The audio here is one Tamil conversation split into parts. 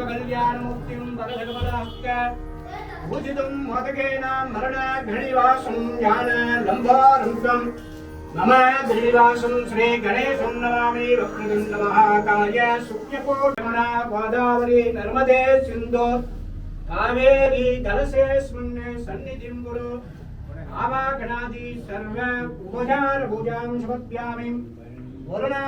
सर्वकल्याणमुक्तिं वरदकमलहस्त पूजितं मोदकेन मरणघ्रणिवासं ज्ञान लम्बारम्भं मम ग्रीवासं श्रीगणेशं नमामि वक्रतुण्डमहाकाय सूर्यकोटमना गोदावरी नर्मदे सिन्धु कावेरी जलसेऽस्मिन् सन्निधिं कुरु आवागणादि सर्व उपचार पूजां समर्पयामि वरुणा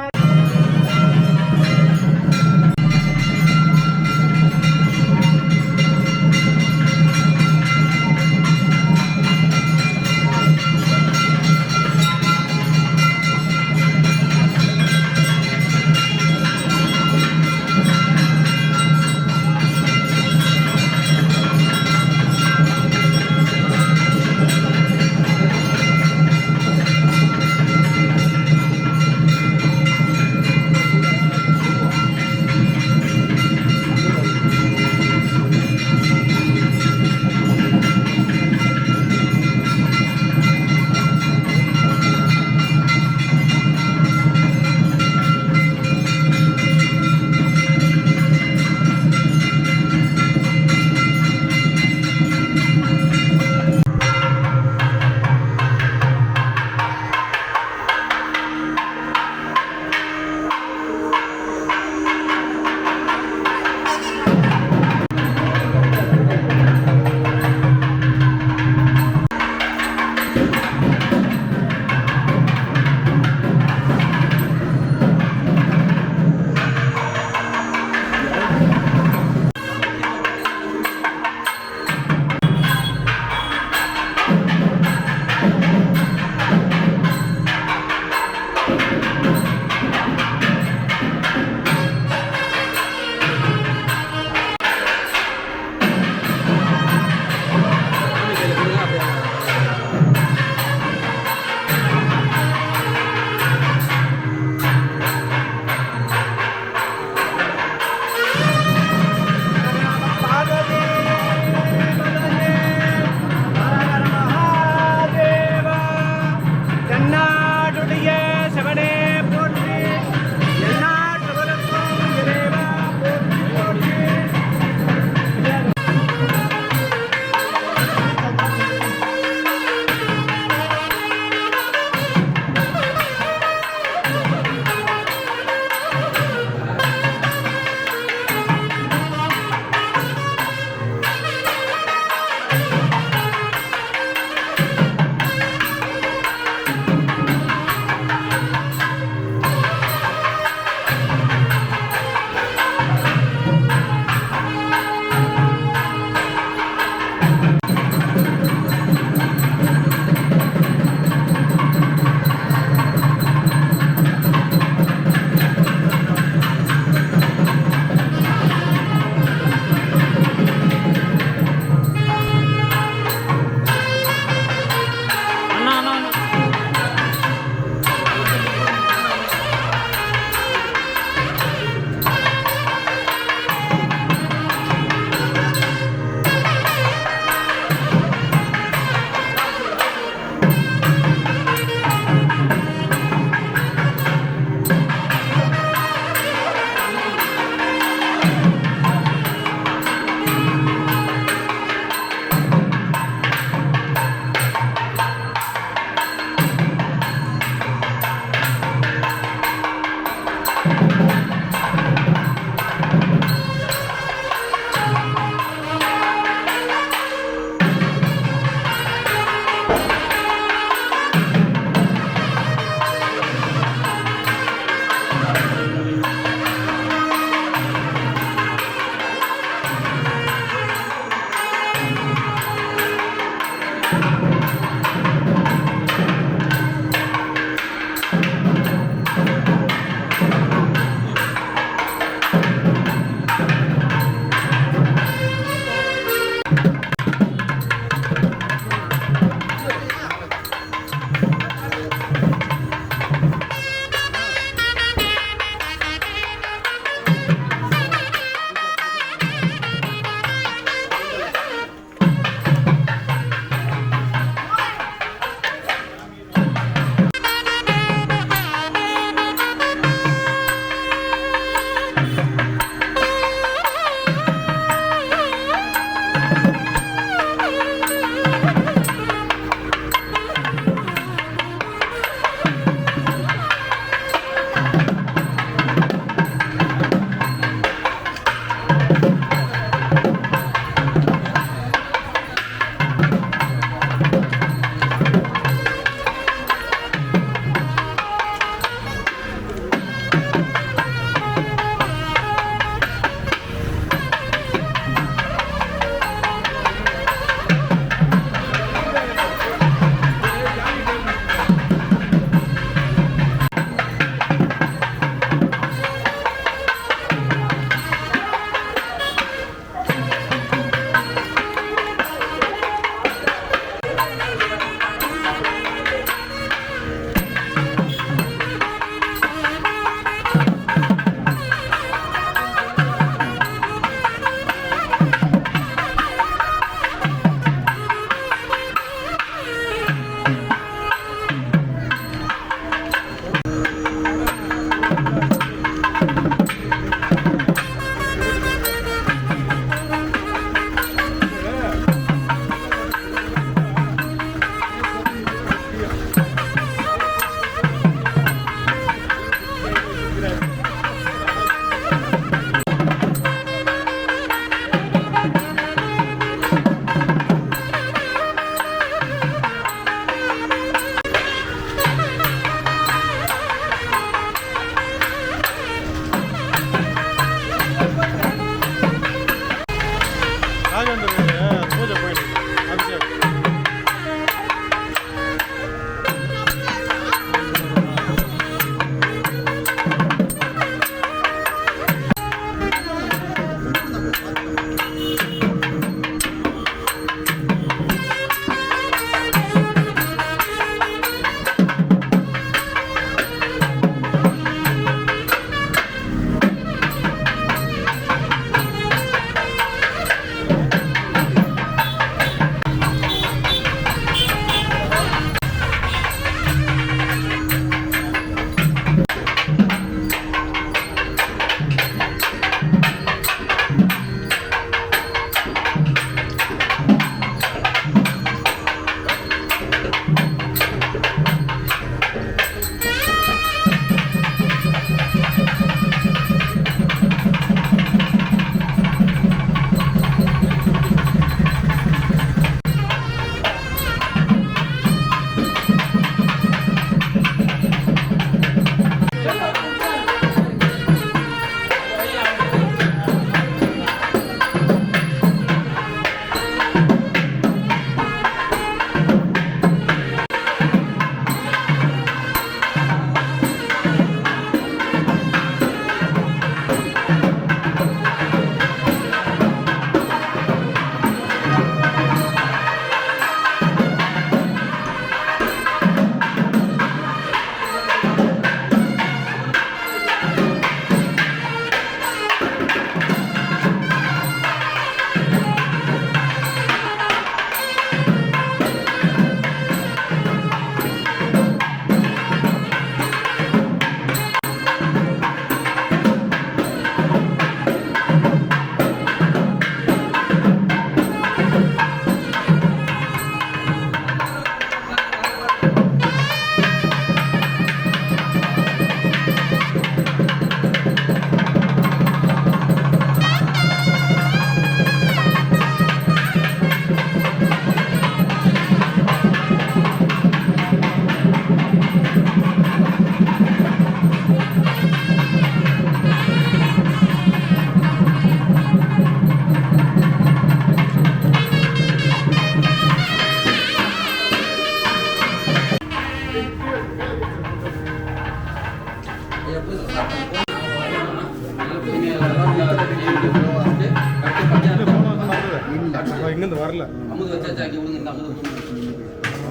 இங்கிருந்து வரல அமுது வச்சாச்சாக்கி விடுங்க அமுது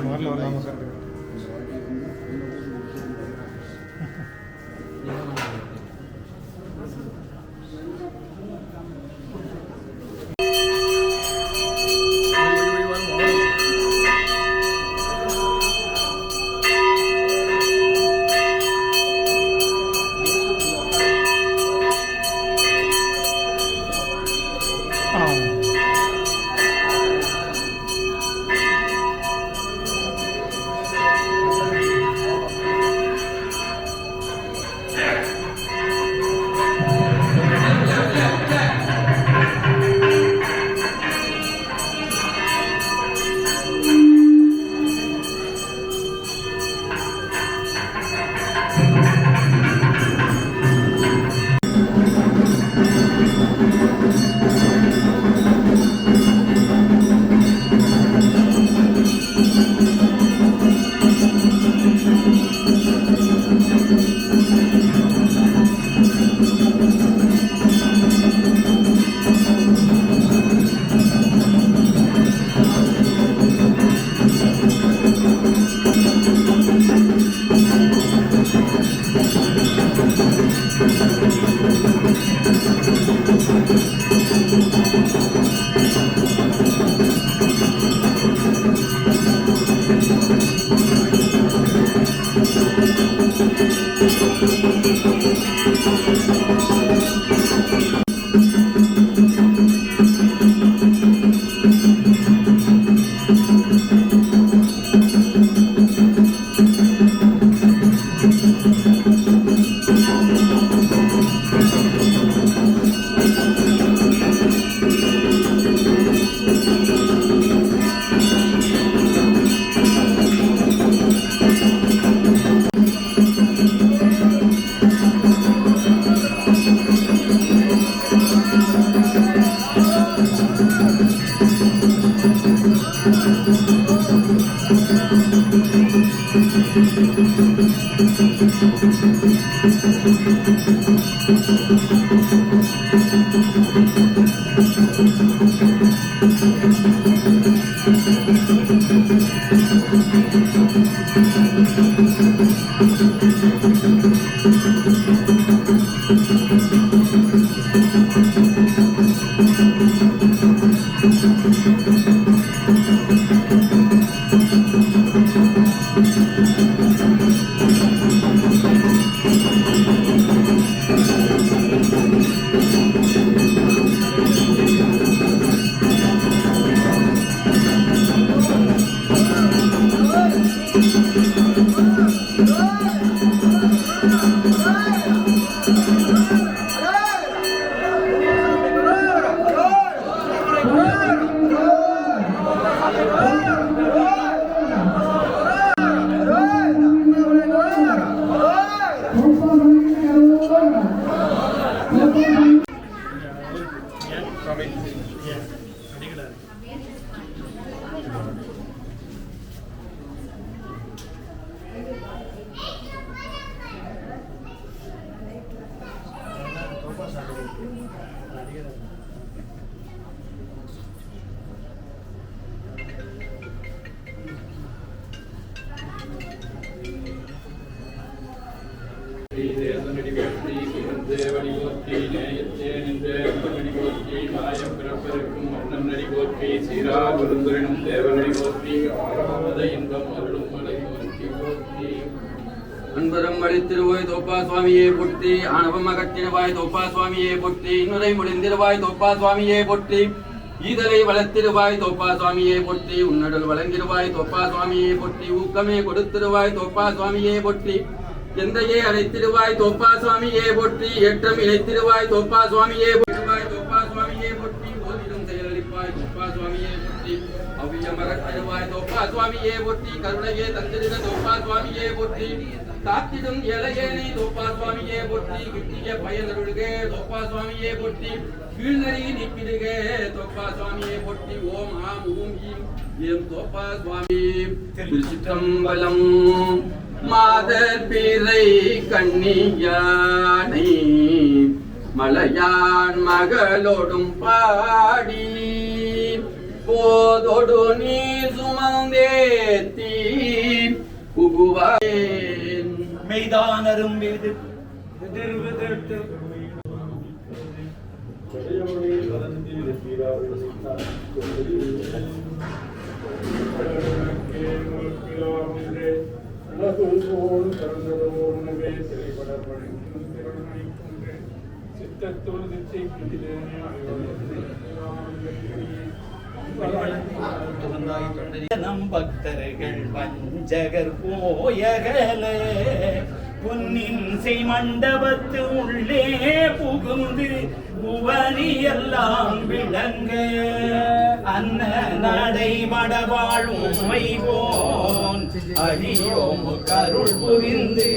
வரல வரலாமா சார் அன்பரம் அளித்திருவாய் தோப்பா சுவாமியே பொட்டி ஆணவம் அகற்றிடுவாய் தோப்பா சுவாமியே பொட்டி நுரை முடிந்திருவாய் தோப்பா சுவாமியே பொட்டி ஈதலை வளர்த்திருவாய் தோப்பா சுவாமியே பொட்டி உன்னடல் வழங்கிடுவாய் தோப்பா சுவாமியே பொட்டி ஊக்கமே கொடுத்திருவாய் தோப்பா சுவாமியே பொட்டி எந்தையே அழைத்திடுவாய் தோப்பா சுவாமியே பொட்டி ஏற்றம் இணைத்திடுவாய் தோப்பா சுவாமியே பொட்டுவாய் தோப்பா சுவாமியே பொட்டி ஓதிடும் செயலளிப்பாய் தோப்பா சுவாமியே பொட்டி அவ்வியம் அகற்றிடுவாய் தோப்பா சுவாமியே பொட்டி கருணையே தந்திருக தோப்பா சுவாமியே பொட்டி காத்திடும் இளையனை தோப்பா சுவாமியே பொட்டி கிட்டிய பயனருள்கே தோப்பா சுவாமியே பொட்டி கீழ்நறி நீக்கிடுகே தோப்பா சுவாமியே பொட்டி ஓம் ஆம் ஊம் ஈம் ஏம் தோப்பா சுவாமி திருச்சிற்றம்பலம் மாதர் பிறை கண்ணியானை மலையான் மகளோடும் பாடி போதோடு நீர் சுமந்தேத்தி புகுவான் மெய்தானரும் எதிர்விதிர்த்து நம் பக்தர்கள் பஞ்சகர் போயகலே பொன்னின் செய் மண்டபத்து உள்ளே புகுந்து புவனி எல்லாம் விளங்க அன்ன நடை மடவாழும் வைவோன் அடியோம் கருள் புரிந்து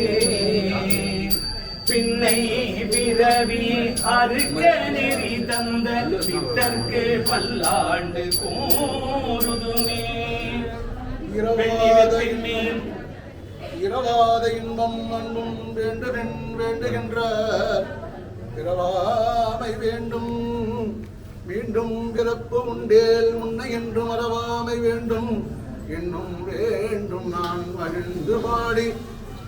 பின்னை பிறவி அறுக்க நெறி தந்த பித்தர்க்கு பல்லாண்டு கோருதுமே இரவாத இன்பம் அன்பும் வேண்டுமென் வேண்டுகின்ற பிறவாமை வேண்டும் மீண்டும் பிறப்பு உண்டேல் முன்னை என்று மறவாமை வேண்டும் இன்னும் வேண்டும் நான் மகிழ்ந்து பாடி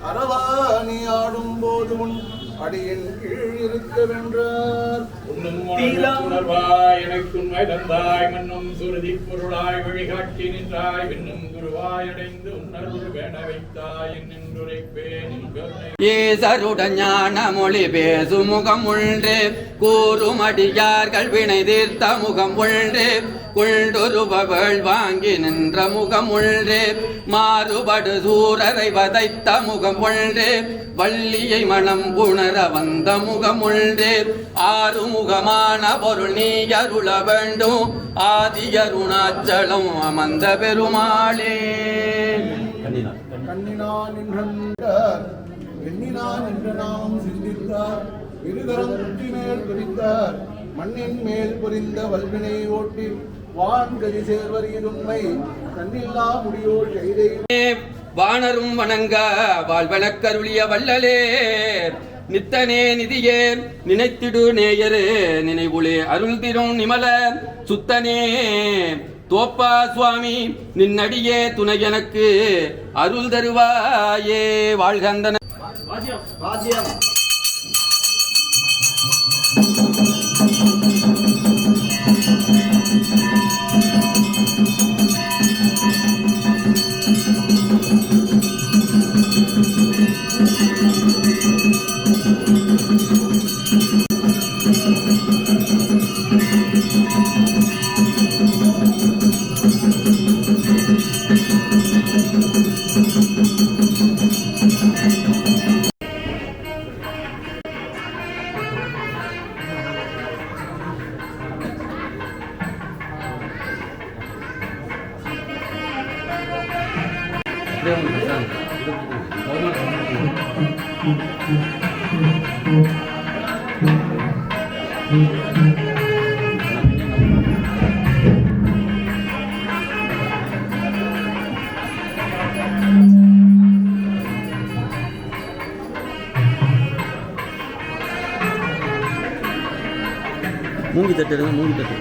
அரவாணி ஆடும் போது உன் அடியின் கீழ் இருக்க வென்றார். உணர்வாய் எனக்குண்மை தந்தாய் மன்னும் சுருதி பொருளாய் வழிகாட்டி நின்றாய் விண்ணும் குருவாய் அடைந்து உணர்வு வேண வைத்தாய் ஈசருடன் ஞான மொழி பேசு முகம் ஒன்று கூறும் அடியார்கள் வினை தீர்த்த முகம் ஒன்று குள்டுருபவள் வாங்கி நின்ற முகம் ஒன்று மாறுபடு சூரரை வதைத்த முகம் ஒன்று வள்ளியை மனம் உணர வந்த முகம் ஒன்று ஆறுமுகமான பொருள் நீ அருள வேண்டும் ஆதியருணாச்சலம் அமர்ந்த பெருமாளே. கண்ணினான் என்றார் எண்ணினான் என்ற நாமம் சிந்தித்தார் இருகரம் குட்டி மேல் குறித்தார் மண்ணின் மேல் பொறிந்த வல்வினை ஓட்டி வான்கதி சேர்வறியதுண்மை கண்ணில்லா முடியோர் கைதை வானரும் வணங்க வாழ்வனக்கருளிய வல்லலே நித்தனே நிதியே நினைத்திடு நேயரே நினைவுளே அருள் திரும் நிமல சுத்தனே தோப்பா சுவாமி நின்னடியே துணை எனக்கு அருள் தருவாயே வாழ்கந்தன மூங்கி தட்டு மூங்கி தட்டு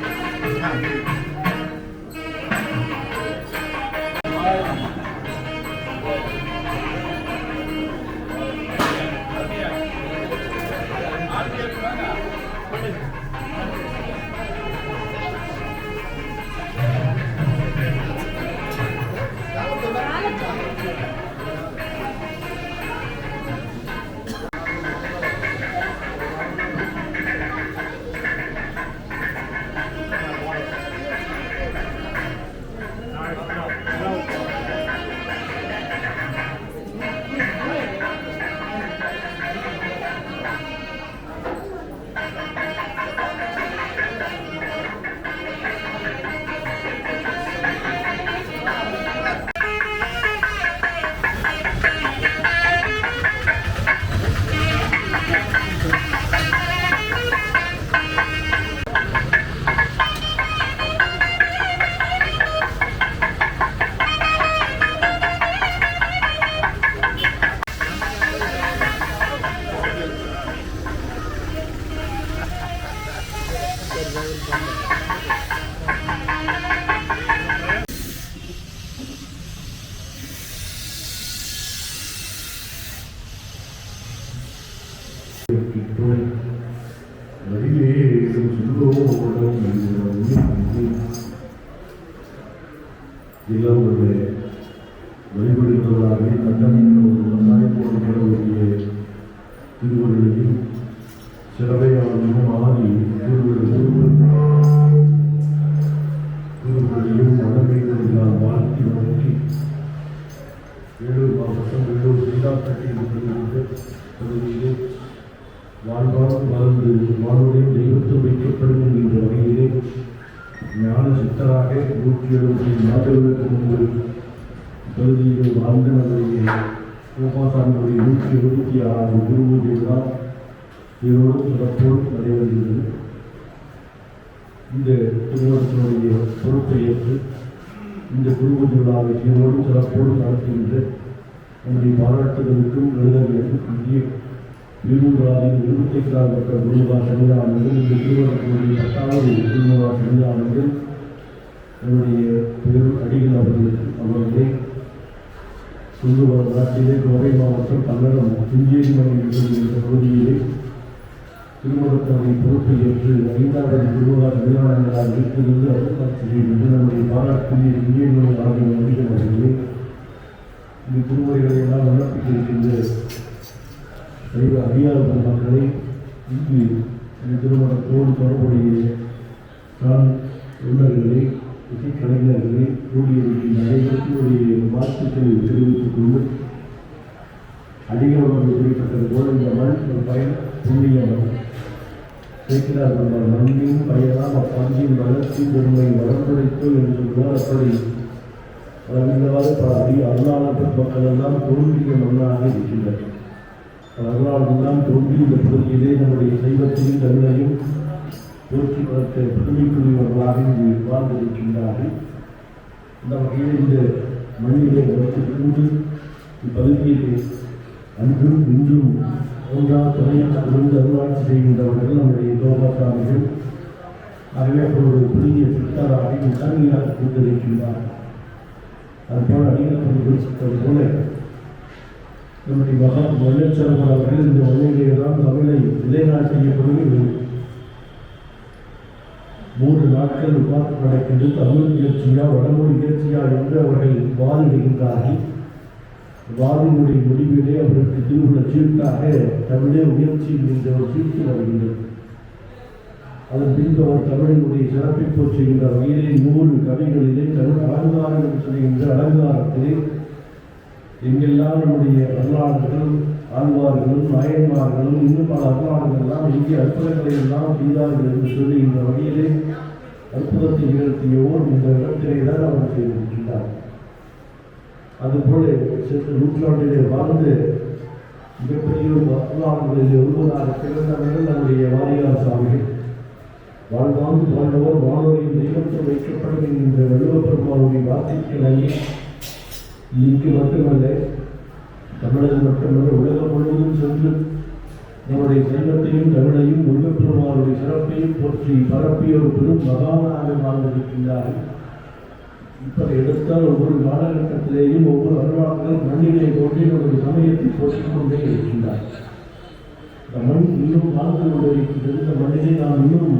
திருவடிகளையும் சிறவையாளையும் ஆதி திருவடியும் மனமைகளை நான் வாழ்த்தி வணங்கி வேலூர் மாவட்டம் வேலூர் சீதாப்பட்டி பகுதியிலே வாழ்வாக வாழ்ந்து வாழ்வுடைய தெய்வத்தில் வைக்கப்படும் என்கின்ற வகையிலே ஞான சித்தராக 170 ஆண்டுகளுக்கு முன்பு பகுதியில் வாழ்ந்த நம்முடைய கோபாசாமியுடைய 176வது குரு பூஜை விழா இதோடு சிறப்போடு நடைபெறுகிறது. இந்த திருமணத்தினுடைய பொறுப்பை ஏற்று இந்த குரு பூஜை விழாவை இதோடு சிறப்போடு நடத்துகின்ற நம்முடைய பாராட்டுகளுக்கும் எழுதர்களுக்கும் இந்திய திருமுகாவின் 25ஆம் பட்ட குருவா சன்னிதானங்கள் இந்த திருமணத்தினுடைய 10வது குருவா சன்னிதானங்கள் நம்முடைய பெரும் அடிகள் அவர்களே சொல்லுவார் நாட்டிலே கோவை மாவட்டம் பல்லடம் சிஞ்சேரிமலை என்ற பகுதியிலே திருமணத்தினுடைய பொறுப்பை ஏற்று 5வது குருவா சன்னிதானங்களால் வீட்டிலிருந்து அருள்காட்சியில் என்று நம்முடைய பாராட்டுடைய சிஞ்சேரிமலை ஆகிய அடிகள் அவர்களே இந்த திருமுறைகளை எல்லாம் விண்ணப்பித்திருக்கின்ற சைவ அதிகார மக்களை இங்கு இந்த திருமணத்தோடு தொடர்புடைய நான் உள்ளவர்களை இசைக்கலைஞர்களை கூடியிருக்கின்ற அனைவருடைய வாழ்த்துக்களை தெரிவித்துக் கொண்டு அடிகளவர்கள் குறிப்பிட்டது போல இந்த மண் ஒரு பயன் புண்ணிய மண் சேர்க்கிறார் மண்ணின் பயனாம் அப்பஞ்சின் வளர்ச்சி பெருமை வளர்ந்துரைத்தோ என்று சொல்வார். அப்படி வளர்ந்தவாறு பல அருளாளர்கள் மக்கள் எல்லாம் தோன்றிய மண்ணாக இருக்கின்றனர். அருளாளர்களெல்லாம் தோன்றி இந்த பகுதியிலே நம்முடைய சைவத்தையும் தமிழையும் போற்றி வளர்த்த பெருமைக்குரியவர்களாக இங்கு வாழ்ந்திருக்கின்றார்கள். இந்த வகையில் இந்த மண்ணிலே வளர்த்துக்கொண்டு இப்பகுதியிலே அன்றும் இன்றும் ஒன்றாக துணையாக இருந்து அருளாட்சி செய்கின்றவர்கள் நம்முடைய கோபாசாமிகள். ஆகவே ஒரு புதிய சித்தராக தலைமையாக கொண்டிருக்கின்றார்கள். அதுபோல் அடிகள் குறிப்பிட்டது போல நம்முடைய மகா வல்லச்சரவர் அவர்கள் இந்த மண்ணிலே தான் தமிழை நிலைநாட்டியபடி 3 நாட்கள் விவாதம் நடக்கின்றது. தமிழ் இயற்சியா வடமொழி இயற்சியா என்று அவர்கள் வாதிடுகின்றார்கள். வாதினுடைய முடிவிலே அவருக்கு திருமண சீட்டாக தமிழே முயற்சி என்ற ஒரு சீட்டு வருகின்றது. அதன் பின்பு அவர் தமிழினுடைய சிறப்பை போற்றுகின்ற வகையிலே 100 கவிகளிலே தமிழ் அலங்காரம் என்று சொல்கின்ற அலங்காரத்திலே எங்கெல்லாம் நம்முடைய வரலாறுகள் ஆழ்வார்களும் நாயன்மார்களும் இன்னும் பல வரலாறுகள் எல்லாம் இங்கே அற்புதங்களை எல்லாம் செய்தார்கள் என்று சொல்லி இந்த வகையிலே அற்புதத்தை நிகழ்த்தியோர் இந்த இடத்திலே தான் அவர் செய்திருக்கின்றார். அதுபோல சென்ற நூற்றாண்டிலே வாழ்ந்து மிகப்பெரிய வரலாறுகளில் ஒருவராக சிறந்தவர்கள் நம்முடைய வாரியார் சாமிகள். வாழ்வாங்கு வாழ்ந்தவர் வானொலியின் தெய்வத்தில் வைக்கப்படும் என்கின்ற வள்ளுவப்பெருமானுடைய வார்த்தைகளை இங்கு மட்டுமல்ல தமிழகம் மட்டுமல்ல உலகம் முழுவதும் சென்று நம்முடைய சைவத்தையும் தமிழையும் முருகப்பெருமானுடைய சிறப்பையும் போற்றி பரப்பிய ஒரு பெரும் மகானாக வாழ்ந்திருக்கின்றார்கள். இப்படி எடுத்தால் ஒவ்வொரு காலகட்டத்திலேயும் ஒவ்வொரு வரலாறுகளும் மண்ணிலே தோன்றி ஒரு சமயத்தை போற்றிக் கொண்டே இருக்கின்றார். இந்த மண் இன்னும் வாழ்ந்து கொண்டிருக்கின்றது. இந்த மண்ணிலே நாம் இன்னும்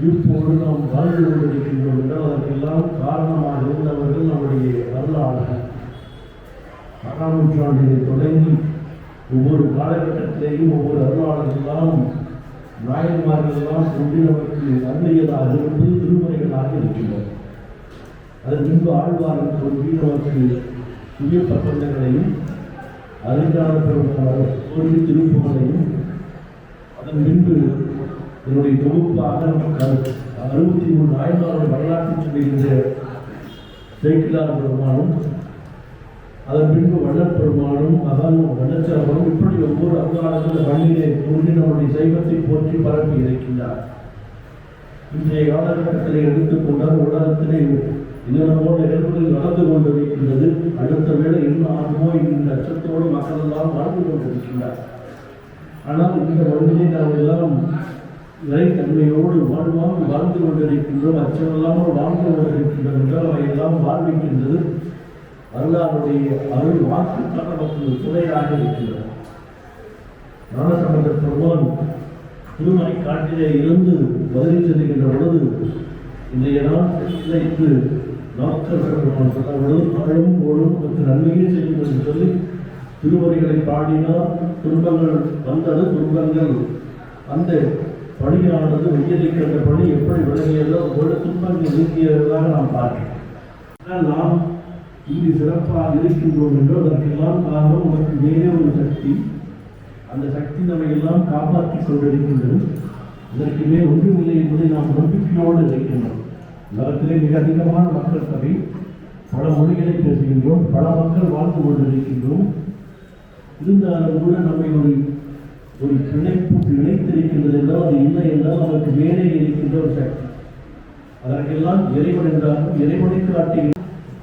ஈர்ப்போடு நாம் வாழ்ந்து கொண்டிருக்கின்றோம் என்றால் அதற்கெல்லாம் காரணமாக இருந்தவர்கள் நம்முடைய வரலாறுகள். 6ஆம் நூற்றாண்டிலே தொடங்கி ஒவ்வொரு காலகட்டத்திலேயும் ஒவ்வொரு அருளாளர்களெல்லாம் நாயன்மார்களெல்லாம் கொண்டு நமக்கு அன்னையதாக இருந்து திருமுறைகளாக இருக்கின்றன. அதன் பின்பு ஆழ்வார்கள் தோன்றி நமக்கு புதிய பக்கங்களையும் அறிஞான பெருமாள் தோன்றி திருப்புகளையும் அதன் பின்பு என்னுடைய தொகுப்பாக 63 நாயன்மார்கள் வரலாற்று சொல்லுகின்ற சேக்கிலார் பெருமானும் அதன் பின்பு வள்ளற் பெருமானும் மகானும் வல்லச்சரவரும் இப்படி ஒவ்வொரு அருளாளர்கள் மண்ணிலே தோன்றி நம்முடைய சைவத்தை போற்றி பரப்பி இருக்கின்றார். இன்றைய காலகட்டத்திலே எடுத்துக்கொண்டால் உலகத்திலே இன்னொரு நிகழ்வுகள் நடந்து கொண்டிருக்கின்றது. அடுத்த வேளை என்ன ஆகுமோ என்கின்ற அச்சத்தோடு மக்கள் எல்லாம் வாழ்ந்து கொண்டிருக்கின்றார். ஆனால் இந்த மண்ணிலே நாம் எல்லாம் இறைத்தன்மையோடு வாழ்ந்து கொண்டிருக்கின்றோம். அச்சமில்லாமல் வாழ்ந்து கொண்டிருக்கின்றோம் என்றால் அவையெல்லாம் வாழ்விக்கின்றது வரலாறுடைய அருள் வாக்குத்தான் நமக்கு துணையாக இருக்கின்றது. ஞானசம்பந்த பெருமான் திருமலை காட்டிலே இருந்து பதிலை செல்கின்ற பொழுது இன்றைய நாள் நாட்கள் பெருமான் சொன்னபொழுது ஆழம் ஓடும் மற்றும் நன்மையே செய்யும் என்று சொல்லி திருவடிகளை பாடினால் துன்பங்கள் வந்தது, துன்பங்கள் அந்த பணியானது வெய்யலிக்கின்ற பணி எப்படி விளங்கியதோ ஒரு துன்பங்கள் நீக்கியதாக நாம் பார்க்கிறோம். நாம் இங்கு சிறப்பாக இருக்கின்றோம் என்று அதற்கெல்லாம் காரணம் நமக்கு மேலே ஒரு சக்தி, அந்த சக்தி நம்மை எல்லாம் காப்பாற்றிக் கொண்டிருக்கின்றது. இதற்கு மேல் ஒன்றுமில்லை என்பதை நாம் நம்பிக்கையோடு இருக்கின்றோம். உலகத்திலே மிக அதிகமான மக்கள் தொகை, பல மொழிகளை பேசுகின்றோம், பல மக்கள் வாழ்ந்து கொண்டிருக்கின்றோம். இருந்தாலும் கூட நம்மை ஒரு பிணைப்பு இணைத்திருக்கின்றது என்றால் அது இல்லை என்றால் நமக்கு மேலே இருக்கின்ற ஒரு சக்தி. அதற்கெல்லாம் இறைவன் என்றாலும் இறைவனை காட்டி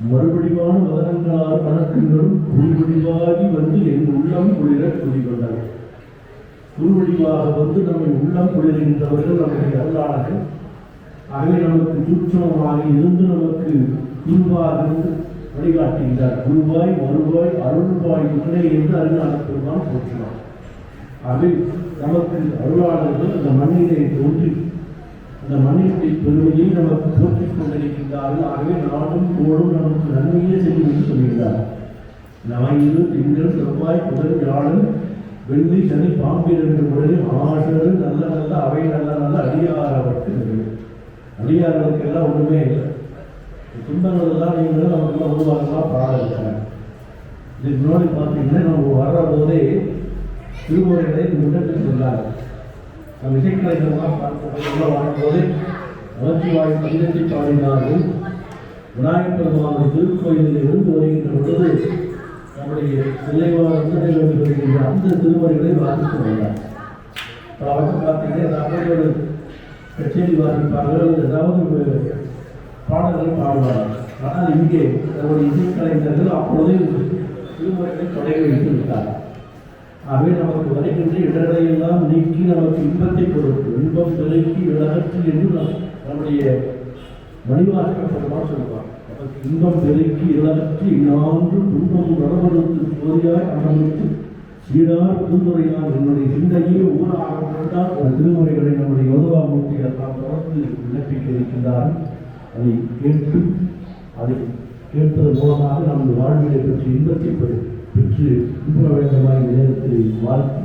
மறுபடிவான வதனங்களால் வணக்கங்களும் குறுவடிவாகி வந்து என் உள்ளம் குளிர குடிகொண்டார்கள். குறுவடிவாக வந்து நம்மை உள்ளம் குளிர்கின்றவர்கள் நம்முடைய அருளாளர்கள். ஆகவே நமக்கு சூட்சமமாக இருந்து நமக்கு குருவாக இருந்து வழிகாட்டுகின்றார். குருவாய் வருவாய் அருள்வாய் உடனே என்று அருளாளர் பெருமான் போற்றினார். ஆகவே நமக்கு அருளாளர்கள் அந்த மண்ணிலே தோன்றி அந்த மண்ணினுடைய பெருமையை நமக்கு போற்றிக் கொண்டிருக்கின்றார்கள். ஆகவே நாடும் கோடும் நமக்கு நன்மையே செய்யும் என்று சொல்கிறார். ஞாயிறு திங்கள் செவ்வாய் புதன் வியாழன் வெள்ளி சனி பாம்பில் என்ற முறையில் ஆசரு நல்ல நல்ல அவை நல்ல நல்ல அடியாரவர்க்கு அடியார்களுக்கு எல்லாம் ஒன்றுமே இல்லை. துன்பங்கள் எல்லாம் நீங்களும் நமக்குலாம் உருவாக்கலாம் பாட இருக்கிறாங்க. இதுக்கு முன்னாடி பார்த்தீங்கன்னா நம்ம வர்ற போதே திருமுறைகளை முன்னெடுத்து சொன்னாங்க. நம்ம இசைக்கலைஞர்கள்லாம் பார்த்து வரும்போது நமச்சிவாய் பதினெட்டு பாடினார்கள். விநாயகப் பெருமானுடைய திருக்கோயிலில் இருந்து வருகின்ற பொழுது நம்முடைய சிலைவார் வருகின்ற அந்த திருமுறைகளை வாசித்து வந்தார். அவங்க பார்த்தீங்கன்னா தமிழோட கச்சேரி வாசிப்பார்கள், ஏதாவது பாடல்களை பாடுவார்கள். ஆனால் இங்கே நம்முடைய இசைக்கலைஞர்கள் அப்பொழுதே திருமுறைகளை தொடங்கி வைத்து விட்டார். ஆகவே நமக்கு வருகின்ற இடர்களையெல்லாம் நீக்கி நமக்கு இன்பத்தை கொடுக்கும், இன்பம் பெருக்கி விலகற்றி என்று நம்முடைய மணிவாசகப்பெருமான் சொல்வார். நமக்கு இன்பம் பெருக்கி இலகற்றி நான்கு துன்பம் நடமறுத்து சோதியாய் அமர்த்து சீரார் பூந்துரையார் என்னுடைய சிந்தையே ஊராக கொண்டால் ஒரு திருமுறைகளை நம்முடைய யோதுவாமூர்த்தி எல்லாம் தொடர்ந்து விண்ணப்பிக்க இருக்கின்றார்கள். அதை கேட்டு அதை கேட்பதன் மூலமாக நமது வாழ்விலை பற்றி இன்பத்தை பெற்று இன்ப வேண்டமாய் நேரத்தில் வாழ்த்து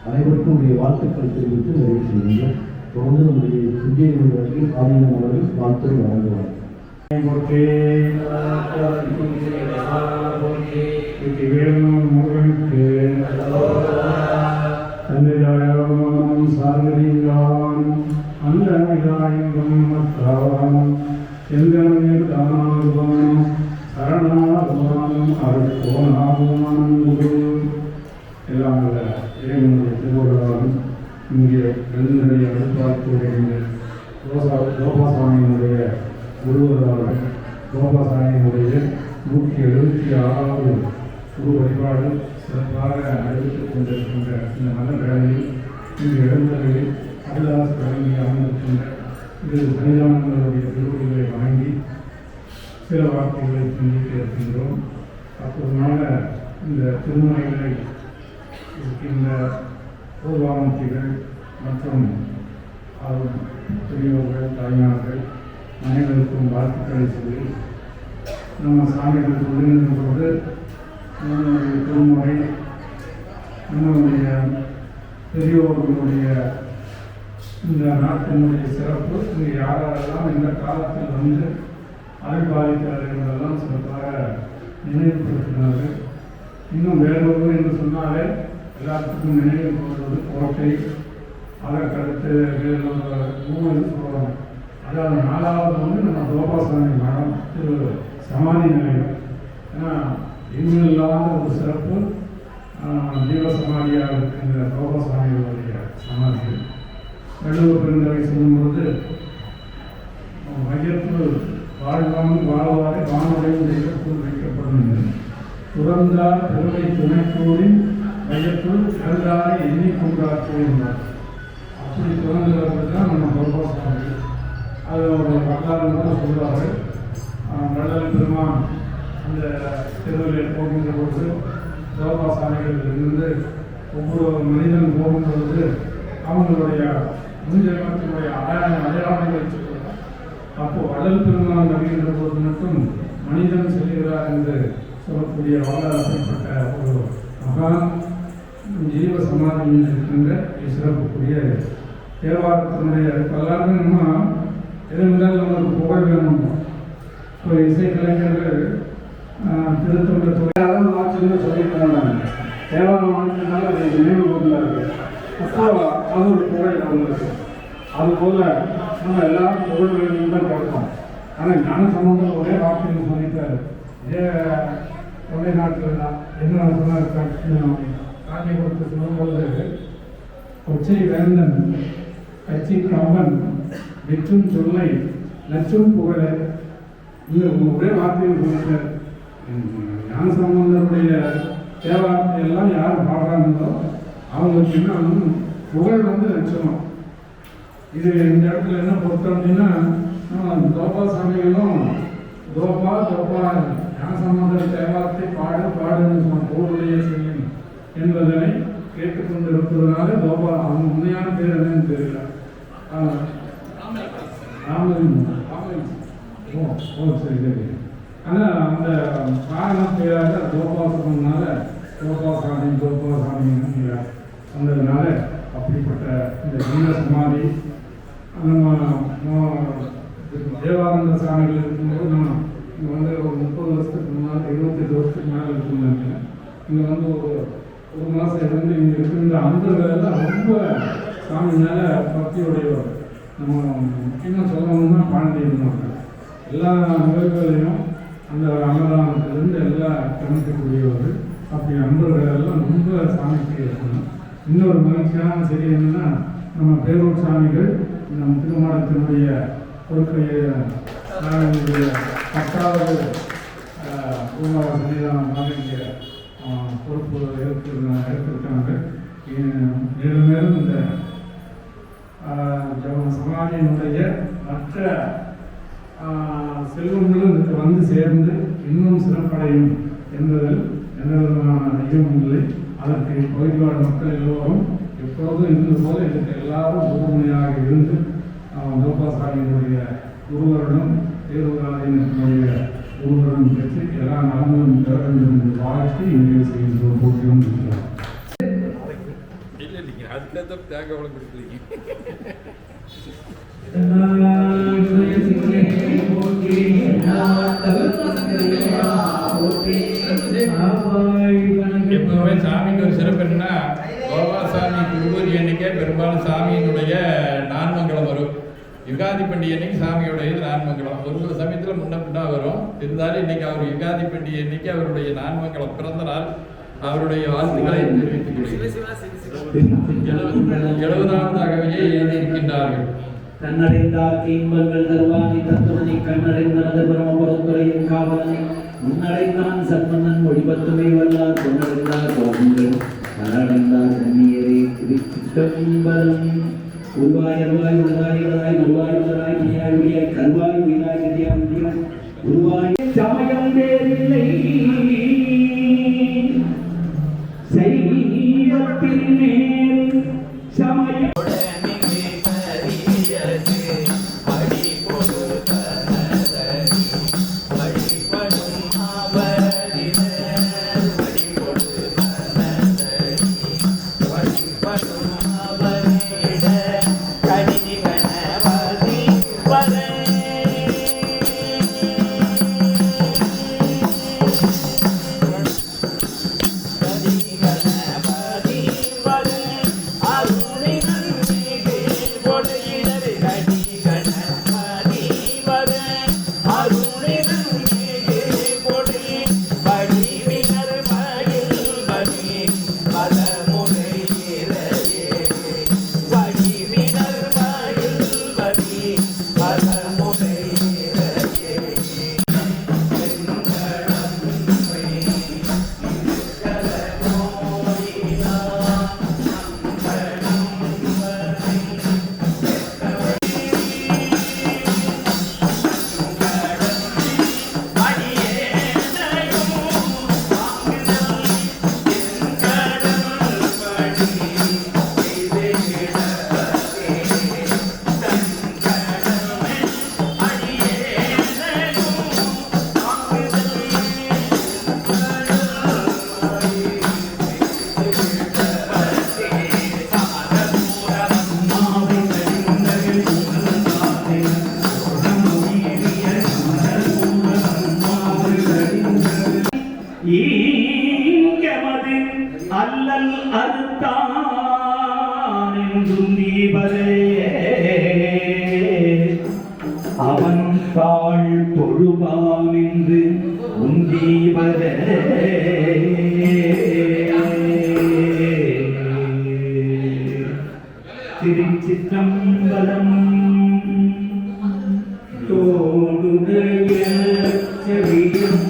அனைவருக்கும் உடைய வாழ்த்துக்கள் தெரிவித்து நிறைவு செய்கின்றோம். தொடர்ந்து நம்முடைய சுஜேவர்கள் ஆதீனம் அவர்கள் வாழ்த்தை வழங்குவார். எல்லாம் இறைவனுடைய திருவுருளாலும் இங்கே எழுந்தடைய எதிர்பார்க்கக்கூடிய கோபாசாமியினுடைய குருவராலும் கோபாசாமியினுடைய 176வது குரு வழிபாடு சிறப்பாக நடைபெற்றுக் கொண்டிருக்கின்ற இந்த நல்ல வேளையில் இங்கு எழுந்தவர்களில் அருளாச வழங்கி அமர்ந்திருக்கின்ற இது சன்னிதானங்களுடைய திருவுருளை வழங்கி சில வார்த்தைகளை சிந்திக்க இருக்கின்றோம். அப்போதுனால இந்த திருமுறைகளை இருக்கின்ற பூர்வாமூர்த்திகள் மற்றும் பெரியோர்கள் தாய்மார்கள் அனைவருக்கும் வாழ்த்துக்களை சொல்லி நம்ம சாமிகள் சொல்லுகின்ற போது நம்முடைய திருமுறை நம்மளுடைய பெரியோர்களுடைய இந்த நாட்டினுடைய சிறப்பு இங்கு யாரெல்லாம் இந்த காலத்தில் வந்து அருள்பாலிக்கிறார்கள் என்பதெல்லாம் சிறப்பாக நினைவுபடுத்தினார்கள். இன்னும் வேறொரு என்று சொன்னாலே எல்லாத்துக்கும் நினைவு கொள்வது கோட்டை, அதற்கடுத்து ஊழல் சொல்லுவாங்க. அதாவது 4வது வந்து நம்ம கோபாசாமி மடம் திரு சமாதி நிலையம். ஏன்னா எங்கு இல்லாத ஒரு சிறப்பு ஜீவ சமாதியாக இருக்கின்ற கோபாசாமிகளுடைய சமாதிகள். வள்ளுவர் பெருந்தகை சொல்லும்போது மையத்தில் வாழ்வாரை வானுடையும் தெய்வத்தில் வைக்கப்படும் துறந்தார் பெருமை துணைக்கூறின் மையத்துள் பிறந்தாரை எண்ணிக்கொண்டார் கூறினார். அப்படி துறந்தவர்கள் தான் நம்ம கோபாசாமி. அது ஒரு வரலாறு கூட சொல்வார்கள். வள்ளல் பெருமான் அந்த தெருவில் போகின்ற பொழுது கோபாசாமிகள் இருந்து ஒவ்வொரு மனிதன் போகும்பொழுது அவங்களுடைய முன்ஜென்மத்தினுடைய அடையாளங்களை சொல்கிறார். அப்போ வள்ளல் பெருமான் வருகின்ற போது மட்டும் மனிதன் செல்கிறார் என்று சொல்லக்கூடிய வரலாறு அப்படிப்பட்ட ஒரு மகான் ஜீவ சமாதியில் இருக்கின்ற சிறப்புக்குரிய தேவாரத்தினுடைய எல்லாருமே நம்ம எதிர்ந்தால் நம்மளுக்கு புகழ் வேணும். இப்போ இசை கலைஞர்கள் திருத்தொண்ட தொழிலாளர் ஆட்சின்னு சொல்லியிருக்காங்க. தேவாரம் ஆட்சினால அதை நினைவு கூர்ந்தாரு. அப்போ அது ஒரு புகழ் அவங்களுக்கு. அதுபோல் நம்ம எல்லாரும் புகழ் வேணும் தான் கேட்போம். ஆனால் ஞான சம்பந்தம் ஒரே வார்த்தைன்னு சொல்லிட்டாரு. இதே தொண்டை நாட்டில் தான் என்ன சொன்னார் காட்சி கொடுத்து சொல்லும்போது கொச்சை வேந்தன் கட்சி கம்பன் வெற்றும் சொல்லை லட்சம் புகழ இல்லை ஒரே வார்த்தையில் சொல்லிட்டார். ஞான சம்பந்தருடைய தேவாரத்தை எல்லாம் யார் பாடுறாங்களோ அவங்களுக்கு என்ன புகழ் லட்சணம். இது இந்த இடத்துல என்ன பொறுத்தோம் அப்படின்னா தோப்பா சாமிகளும் தோப்பா ஞான சம்பந்தர் தேவாரத்தை பாடுன்னு பொருளுடைய செய்யும் என்பதனை கேட்டுக்கொண்டு இருப்பதனால தோப்பா அவங்க உண்மையான பேர் என்னன்னு தெரியல. சரி சரி. ஆனால் அந்த காரண பேராக தோப்பாசனால தோப்பாசாமி வந்ததுனால அப்படிப்பட்ட இந்த ஜீவ சமாதி நம்ம தேவானந்த சாமிகள் இருக்கும்போது நான் இங்கே வந்து ஒரு 30 வருஷத்துக்கு முன்னால் 28 வருஷத்துக்கு மேலே இருக்குங்க. இங்கே வந்து ஒரு மாதம் இருந்து இங்கே இருக்கின்ற அன்பர்களெல்லாம் ரொம்ப சாமி மேலே பக்தியுடையவர். நம்ம முக்கியமாக சொல்லணும்னா பாண்டியன் எல்லா நிகழ்வுகளையும் அந்த அன்னதானத்திலிருந்து எல்லாம் கவனிக்கக்கூடியவர். அப்படி அன்பர்கள் எல்லாம் ரொம்ப சாமிக்கு இருக்கணும். இன்னொரு மகிழ்ச்சியான செய்தி என்னன்னா நம்ம பேரூர் சாமிகள் நம் திருமணத்தினுடைய பொருட்களுடைய 10வது சன்னிதானமாக இங்கே பொறுப்பு எடுத்திருக்காங்க. மேலும் இந்த சமாதியினுடைய மற்ற செல்வங்களும் இதுக்கு வந்து சேர்ந்து இன்னும் சிறப்படையும் என்பதில் எந்த விதமான ஐயமும் இல்லை. அதற்கு கோயில்வாழ் மக்கள் எல்லோரும் எப்பொழுதும் இருந்தது போல இதற்கு எல்லாரும் உறுதுணையாக இருந்து தோப்பாசாமியினுடைய குருவருடன் தேர்வுராஜனுடைய குருவருடன் பெற்று எல்லா நலங்களும் பெற வேண்டும் என்று வாழ்த்து இங்கே செய்கின்றோம். போட்டியும் இருக்கிறோம். எப்பவுமே சாமிக்கு ஒரு சிறப்பு என்னன்னா கோபாசாமி குருபூரி அன்னைக்கே பெரும்பாலும் சாமியினுடைய நான்மங்கலம் வரும். யுகாதி பண்டிகை அன்னைக்கு சாமியோடைய நான்மங்கலம் ஒரு சமயத்தில் முன்ன பின்னா வரும். இருந்தாலும் இன்னைக்கு அவர் யுகாதி பண்டிகை அன்னைக்கு அவருடைய நான்மங்கலம் பிறந்த நாள். அவருடைய வாழ்த்துக்களை தெரிவித்துக் கொள்கிறேன். 70ஆவதாகவே எழுதியிருக்கின்றார்கள். கண்ணடைந்தார் இன்பங்கள் தருவானி தத்துவனை கண்ணடைந்தனது பரமபுரத்துறையின் காவலனை முன்னடைந்தான் சன்மன்னன் மொழிபத்துமை வல்லார் பொன்னடைந்தார் கோபங்கள் மலடைந்தார் கண்ணியரே திருச்சிற்றம்பலம். உருவாய் அருவாய் உருவாய் உருவாய் உருவாய் உருவாய் உரியாய் உரியாய் கருவாய் உயிராய் கரியாய் உரியாய் உருவாய் சமயம் வேறில்லை செய்வத்தின் மேல் சமயம் துந்தீபரே அவன் தாழ் தொழுவான் என்று உந்தீபரே திருச்சிற்றம்பலம் தோடுடைய செவியும்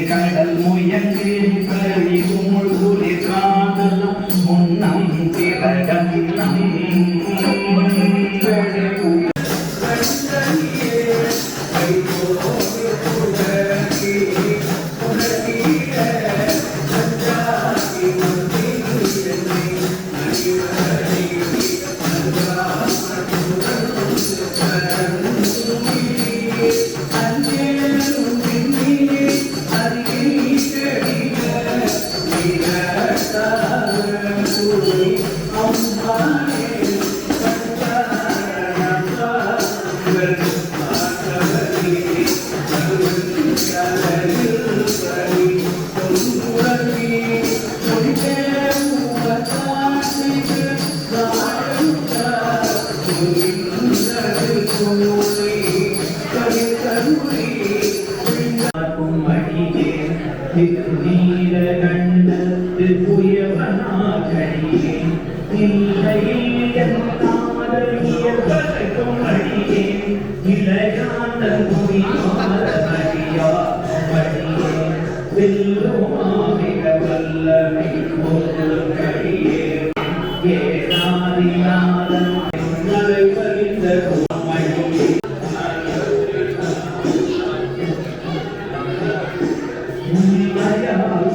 கடல் முயங்கு கழி குமுள் குளிர் காதலும் முன்னம் திரகன்னம் நீலகண்டத்து புயவனாகடியே இல்லையில் என்னாதலியவர்க்கும் அடியே இளையான முடிமாறடியா அடியே வெல்லுமாவிக வல்லமை பொருள்கடியே ஏனாதிநாதன் நடைவறிந்த குமடியே உண்மையாகும்